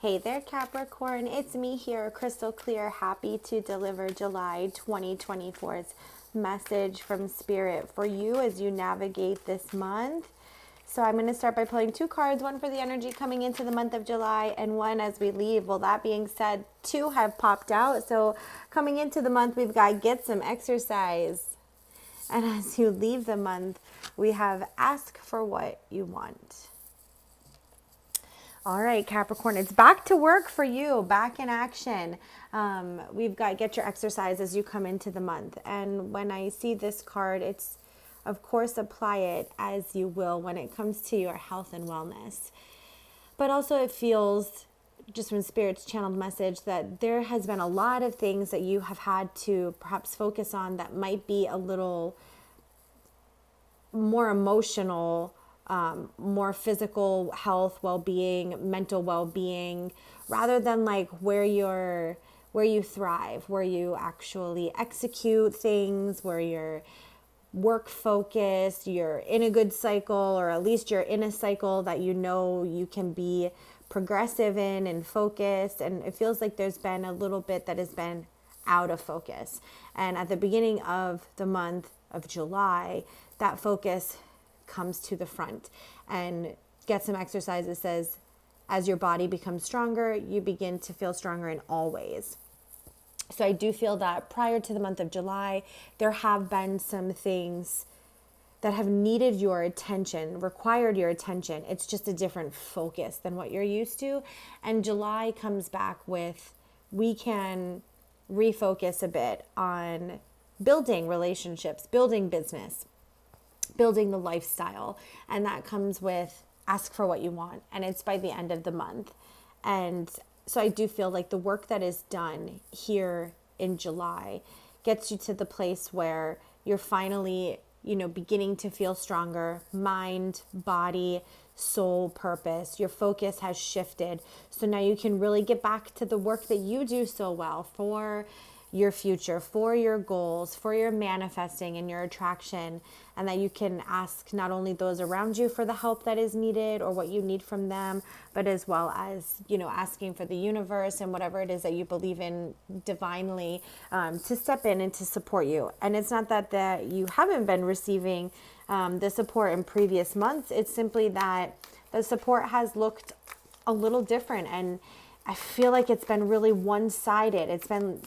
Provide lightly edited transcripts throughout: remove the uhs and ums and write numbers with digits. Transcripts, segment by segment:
Hey there, Capricorn. It's me here, Krystal Clear, happy to deliver July 2024's message from Spirit for you as you navigate this month. So I'm going to start by pulling two cards, one for the energy coming into the month of July and one as we leave. Well, that being said, two have popped out. So coming into the month, we've got get some exercise. And as you leave the month, we have ask for what you want. All right, Capricorn, it's back to work for you, back in action. We've got get your exercise as you come into the month. And when I see this card, it's, of course, apply it as you will when it comes to your health and wellness. But also it feels, just from Spirit's channeled message, that there has been a lot of things that you have had to perhaps focus on that might be a little more emotional, more physical health, well-being, mental well-being, rather than like where you thrive, where you actually execute things, where you're work focused, you're in a good cycle, or at least you're in a cycle that you know you can be progressive in and focused. And it feels like there's been a little bit that has been out of focus. And at the beginning of the month of July, that focus comes to the front. And get some exercises says, as your body becomes stronger, you begin to feel stronger in all ways. So I do feel that prior to the month of July, there have been some things that have needed your attention, required your attention. It's just a different focus than what you're used to. And July comes back with, we can refocus a bit on building relationships, building business, building the lifestyle. And that comes with ask for what you want. And it's by the end of the month. And so I do feel like the work that is done here in July gets you to the place where you're finally, beginning to feel stronger, mind, body, soul, purpose. Your focus has shifted. So now you can really get back to the work that you do so well for your future, for your goals, for your manifesting and your attraction, and that you can ask not only those around you for the help that is needed or what you need from them, but as well as, asking for the universe and whatever it is that you believe in divinely to step in and to support you. And it's not that you haven't been receiving the support in previous months. It's simply that the support has looked a little different. And I feel like it's been really one-sided. It's been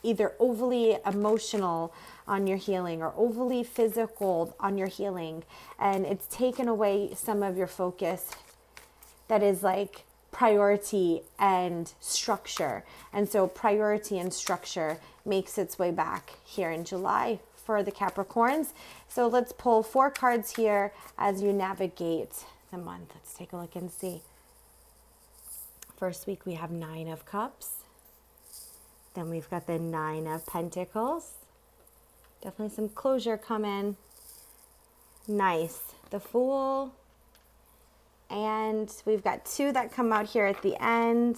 either overly emotional on your healing or overly physical on your healing. And it's taken away some of your focus that is like priority and structure. And so priority and structure makes its way back here in July for the Capricorns. So let's pull 4 cards here as you navigate the month. Let's take a look and see. First week we have 9 of Cups. Then we've got the 9 of Pentacles. Definitely some closure coming. Nice. The Fool. And we've got 2 that come out here at the end.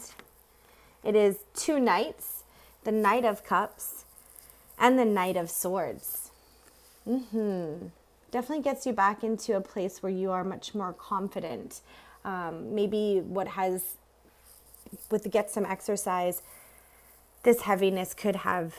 It is 2 Knights. The Knight of Cups and the Knight of Swords. Definitely gets you back into a place where you are much more confident. Maybe what has, with the get some exercise, this heaviness could have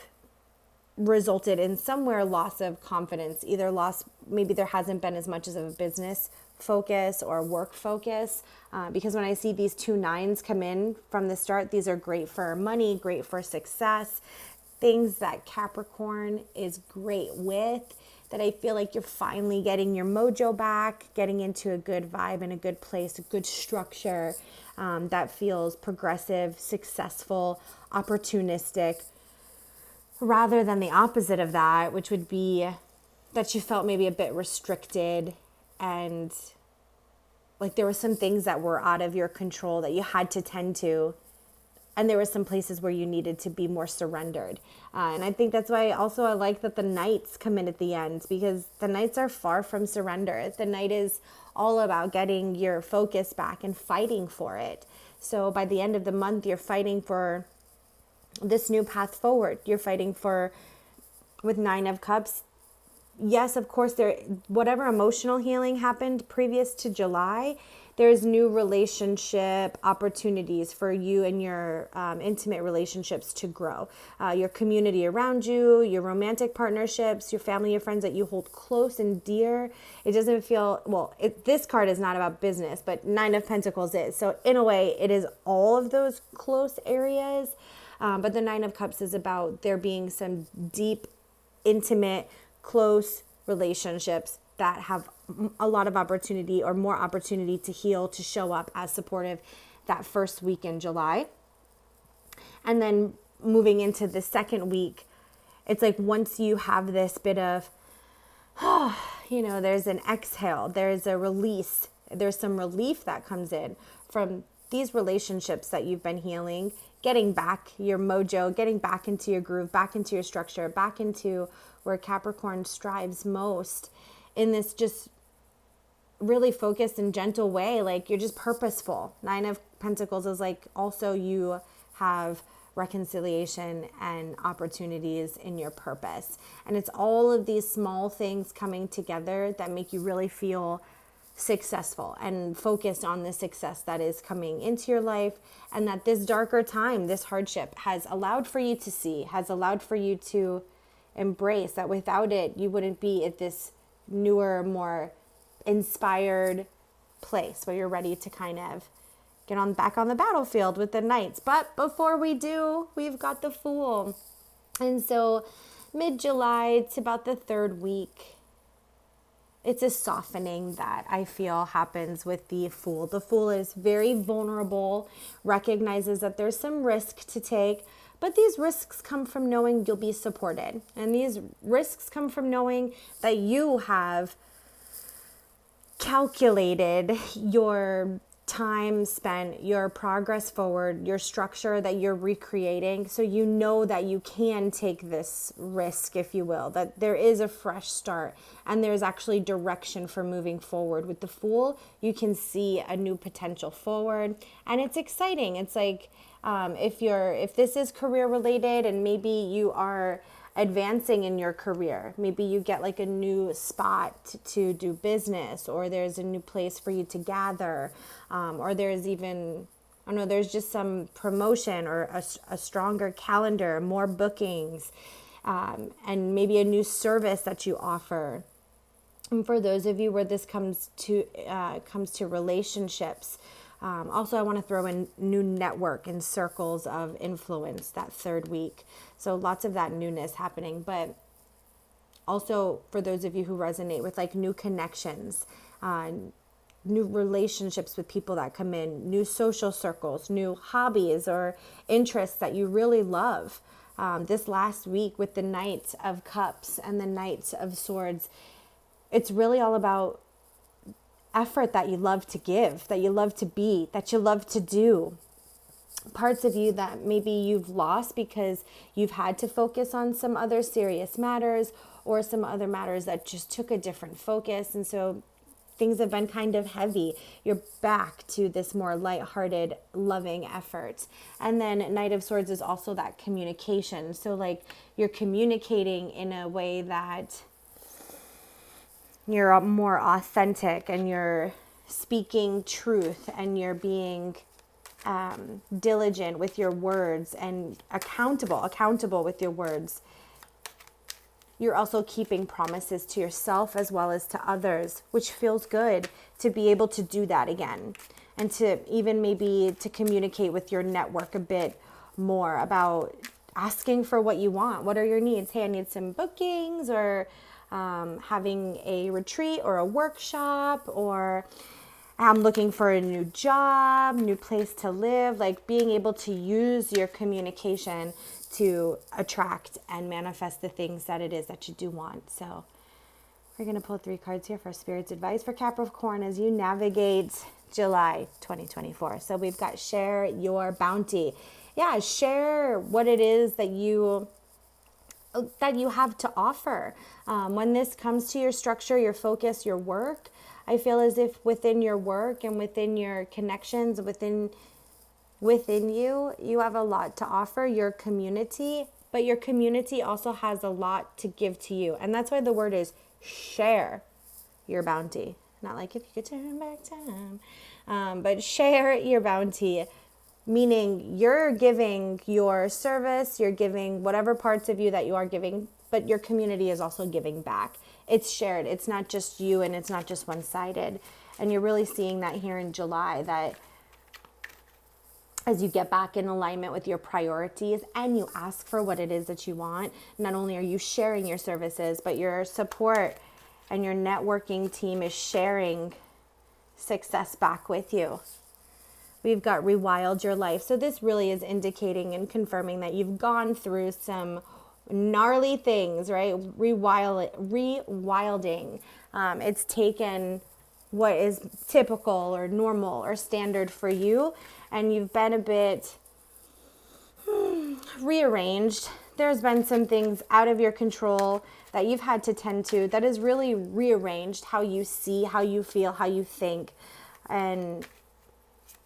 resulted in somewhere loss of confidence, either loss, maybe there hasn't been as much as of a business focus or work focus, because when I see these 2 9s come in from the start, these are great for money, great for success, things that Capricorn is great with, that I feel like you're finally getting your mojo back, getting into a good vibe and a good place, a good structure that feels progressive, successful, opportunistic, rather than the opposite of that, which would be that you felt maybe a bit restricted and like there were some things that were out of your control that you had to tend to. And there were some places where you needed to be more surrendered. And I think that's why also I like that the Knights come in at the end, because the Knights are far from surrender. The Knight is all about getting your focus back and fighting for it. So by the end of the month, you're fighting for this new path forward. You're fighting for, with 9 of Cups, yes, of course, whatever emotional healing happened previous to July, there's new relationship opportunities for you and your intimate relationships to grow. Your community around you, your romantic partnerships, your family, your friends that you hold close and dear. It doesn't feel, well, this card is not about business, but Nine of Pentacles is. So in a way, it is all of those close areas. But the Nine of Cups is about there being some deep, intimate, close relationships that have a lot of opportunity or more opportunity to heal, to show up as supportive that first week in July. And then moving into the second week, it's like once you have this bit of, there's an exhale, there's a release, there's some relief that comes in from these relationships that you've been healing, getting back your mojo, getting back into your groove, back into your structure, back into where Capricorn strives most in this just really focused and gentle way. Like you're just purposeful. Nine of Pentacles is like also you have reconciliation and opportunities in your purpose. And it's all of these small things coming together that make you really feel successful and focused on the success that is coming into your life, and that this darker time, this hardship has allowed for you to see, has allowed for you to embrace, that without it, you wouldn't be at this newer, more inspired place where you're ready to kind of get on back on the battlefield with the knights. But before we do, we've got the Fool. And so mid-July to about the third week, it's a softening that I feel happens with the Fool. The Fool is very vulnerable, recognizes that there's some risk to take, but these risks come from knowing you'll be supported. And these risks come from knowing that you have calculated your time spent, your progress forward, your structure that you're recreating. So you know that you can take this risk, if you will, that there is a fresh start and there's actually direction for moving forward. With the Fool, you can see a new potential forward, and it's exciting. It's like if this is career related and maybe you are advancing in your career, maybe you get like a new spot to do business, or there's a new place for you to gather, or there's even, I don't know, there's just some promotion or a stronger calendar, more bookings, and maybe a new service that you offer. And for those of you where this comes to relationships, also, I want to throw in new network and circles of influence that third week. So lots of that newness happening. But also for those of you who resonate with like new connections, new relationships with people that come in, new social circles, new hobbies or interests that you really love. This last week with the Knight of Cups and the Knight of Swords, it's really all about effort that you love to give, that you love to be, that you love to do. Parts of you that maybe you've lost because you've had to focus on some other serious matters or some other matters that just took a different focus. And so things have been kind of heavy. You're back to this more lighthearted, loving effort. And then Knight of Swords is also that communication. So like you're communicating in a way that you're more authentic and you're speaking truth and you're being diligent with your words and accountable with your words. You're also keeping promises to yourself as well as to others, which feels good to be able to do that again, and to even maybe to communicate with your network a bit more about asking for what you want. What are your needs? Hey, I need some bookings, or having a retreat or a workshop, or I'm looking for a new job, new place to live. Like being able to use your communication to attract and manifest the things that it is that you do want. So we're going to pull 3 cards here for Spirit's advice for Capricorn as you navigate July 2024. So we've got share your bounty. Yeah, share what it is that you have to offer. When this comes to your structure, your focus, your work, I feel as if within your work and within your connections, within you have a lot to offer your community, but your community also has a lot to give to you. And that's why the word is share your bounty. Not like if you could turn back time. But share your bounty, meaning you're giving your service, you're giving whatever parts of you that you are giving, but your community is also giving back. It's shared. It's not just you, and it's not just one-sided. And you're really seeing that here in July, that as you get back in alignment with your priorities and you ask for what it is that you want, not only are you sharing your services, but your support and your networking team is sharing success back with you. We've got rewild your life. So this really is indicating and confirming that you've gone through some gnarly things, right? Rewilding. It's taken what is typical or normal or standard for you, and you've been a bit rearranged. There's been some things out of your control that you've had to tend to that has really rearranged how you see, how you feel, how you think. And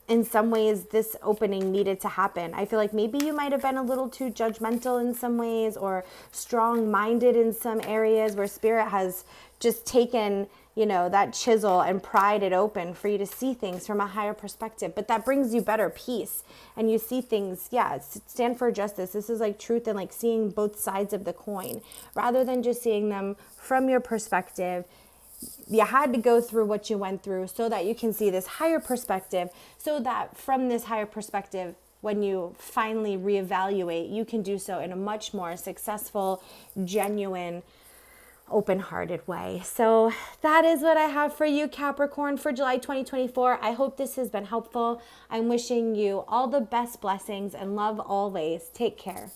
in some ways, this opening needed to happen. I feel like maybe you might have been a little too judgmental in some ways, or strong-minded in some areas, where Spirit has just taken, that chisel and pried it open for you to see things from a higher perspective. But that brings you better peace, and you see things, stand for justice. This is like truth, and like seeing both sides of the coin rather than just seeing them from your perspective. You had to go through what you went through so that you can see this higher perspective, so that from this higher perspective, when you finally reevaluate, you can do so in a much more successful, genuine, open-hearted way. So that is what I have for you, Capricorn, for July 2024. I hope this has been helpful. I'm wishing you all the best blessings and love always. Take care.